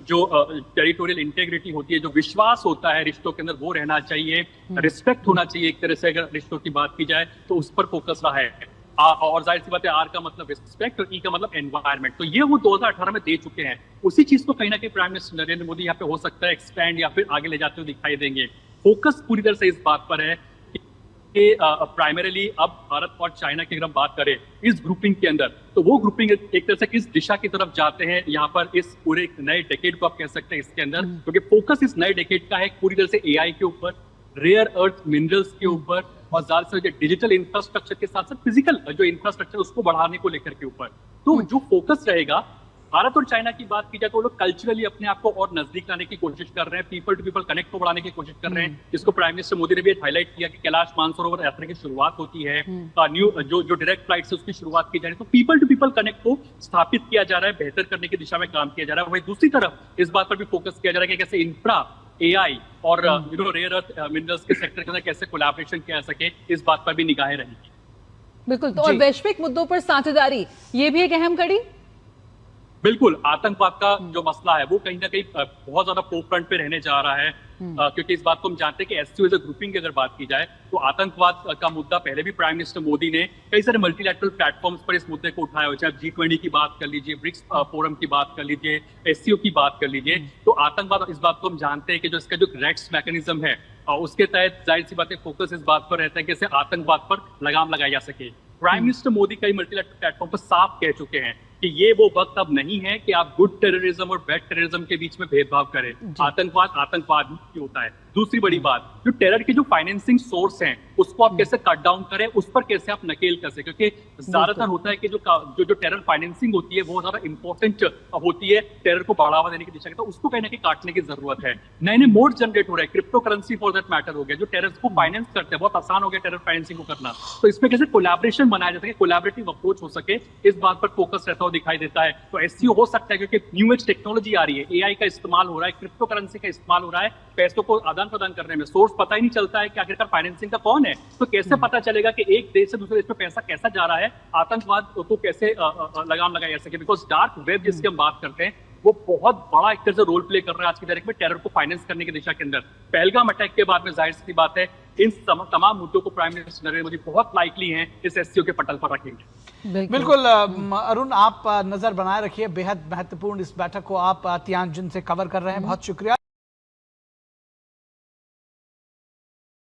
जो territorial integrity होती है, जो विश्वास होता है रिश्तों के अंदर, वो रहना चाहिए, रिस्पेक्ट होना चाहिए एक तरह से अगर रिश्तों की बात की जाए तो उस पर फोकस रहा है। और जाहिर सी बात है, आर का मतलब रिस्पेक्ट और ई का मतलब एनवायरमेंट, तो ये वो 2018 में दे चुके हैं। उसी चीज को कहीं ना कहीं प्राइम मिनिस्टर नरेंद्र मोदी यहाँ पे हो सकता है एक्सपैंड या फिर आगे ले जाते हुए दिखाई देंगे। फोकस पूरी तरह से इस बात पर है कि प्राइमरीली अब भारत और चाइना की अगर हम बात करें इस ग्रुपिंग के अंदर, तो वो ग्रुपिंग एक तरह से किस दिशा की तरफ जाते हैं यहाँ पर इस पूरे नए डेकेड को आप कह सकते हैं इसके अंदर, क्योंकि फोकस इस नए डेकेड का है पूरी तरह से एआई के ऊपर, रेयर अर्थ मिनरल्स के ऊपर, और ज्यादा से डिजिटल इंफ्रास्ट्रक्चर के साथ साथ फिजिकल जो इंफ्रास्ट्रक्चर उसको बढ़ाने को लेकर के ऊपर। तो जो फोकस रहेगा, भारत और चाइना की बात की जाए तो वो लोग कल्चरली अपने आप को और नजदीक लाने की कोशिश कर रहे हैं, पीपल टू पीपल कनेक्ट को बढ़ाने की कोशिश कर रहे हैं, जिसको प्राइम मिनिस्टर मोदी ने भी हाईलाइट किया कि कैलाश मानसरोवर यात्रा की शुरुआत होती है, न्यू जो डायरेक्ट फ्लाइट से उसकी शुरुआत की जा रही है, तो पीपल टू पीपल कनेक्ट को स्थापित किया जा रहा है, बेहतर करने की दिशा में काम किया जा रहा है। वही दूसरी तरफ इस बात पर भी फोकस किया जा रहा है कि कैसे इंफ्रा, एआई और रेयर अर्थ मिनरल्स के सेक्टर के अंदर कैसे कोलैबोरेशन किया जा सके, इस बात पर भी निगाहें रहेंगी। बिल्कुल। तो और वैश्विक मुद्दों पर साझेदारी, ये भी एक अहम कड़ी। बिल्कुल, आतंकवाद का जो मसला है वो कहीं ना कहीं बहुत ज्यादा फोरफ्रंट पे रहने जा रहा है, क्योंकि इस बात को हम जानते हैं कि एससीओ एज अ ग्रुपिंग की अगर बात की जाए तो आतंकवाद का मुद्दा पहले भी प्राइम मिनिस्टर मोदी ने कई सारे मल्टीलैटरल प्लेटफॉर्म्स पर इस मुद्दे को उठाया हो, चाहे G20 की बात कर लीजिए, ब्रिक्स फोरम की बात कर लीजिए, एससीओ की बात कर लीजिए। तो आतंकवाद, इस बात को हम जानते हैं कि जो इसका जो रेक्स मैकेनिज्म है उसके तहत जाहिर सी बात है फोकस इस बात पर रहता है कि इसे आतंकवाद पर लगाम लगाई जा सके। प्राइम मिनिस्टर मोदी कई मल्टीलैटरल प्लेटफॉर्म पर साफ कह चुके हैं कि ये वो वक्त अब नहीं है कि आप गुड टेररिज्म और बैड टेररिज्म के बीच में भेदभाव करें। आतंकवाद आतंकवाद ही होता है। दूसरी बड़ी बात, जो टेरर के जो फाइनेंसिंग सोर्स हैं उसको आप कैसे कट डाउन करें, उस पर कैसे आप नकेल कर सकें, क्योंकि ज्यादातर होता है कि जो टेरर फाइनेंसिंग होती है वो ज्यादा इंपॉर्टेंट होती है टेरर को बढ़ावा देने की दिशा में, तो उसको कहीं ना कहीं काटने की जरूरत है। नए नए मोड जनरेट हो रहे हैं, crypto currency for that matter हो गया, जो टेरर को फाइनेंस करते हैं, बहुत आसान हो गया टेरर फाइनेंसिंग को करना। तो इसमें कैसे कोलैबोरेशन बनाया जा सके, कोलैबोरेटिव अप्रोच हो सके, इस बात पर फोकस रहता हुआ दिखाई देता है। तो एससीओ हो सकता है क्योंकि न्यू एज टेक्नोलॉजी आ रही है, एआई का इस्तेमाल हो रहा है, क्रिप्टो करेंसी का इस्तेमाल हो रहा है, पैसों को आदान प्रदान करने में सोर्स पता ही नहीं चलता है कि आखिरकार फाइनेंसिंग का कौन है, तो कैसे पता चलेगा कि एक देश से दूसरे देश में पैसा कैसा जा रहा है, आतंकवाद को कैसे लगाम लगाया जा सके। बिकॉज डार्क वेब जिसकी हम बात करते हैं वो बहुत बड़ा एक तरह से रोल प्ले कर रहा है आज की तारीख में टेरर को फाइनेंस करने की दिशा के अंदर। पहलगाम अटैक के बाद में जाहिर सी बात है इन तमाम मुद्दों को प्राइम मिनिस्टर नरेंद्र मोदी बहुत लाइकली हैं इस एससीओ के पटल पर रखेंगे। बिल्कुल अरुण, आप नजर बनाए रखिए, बेहद महत्वपूर्ण इस बैठक को आप तियानजिन से कवर कर रहे हैं, बहुत शुक्रिया।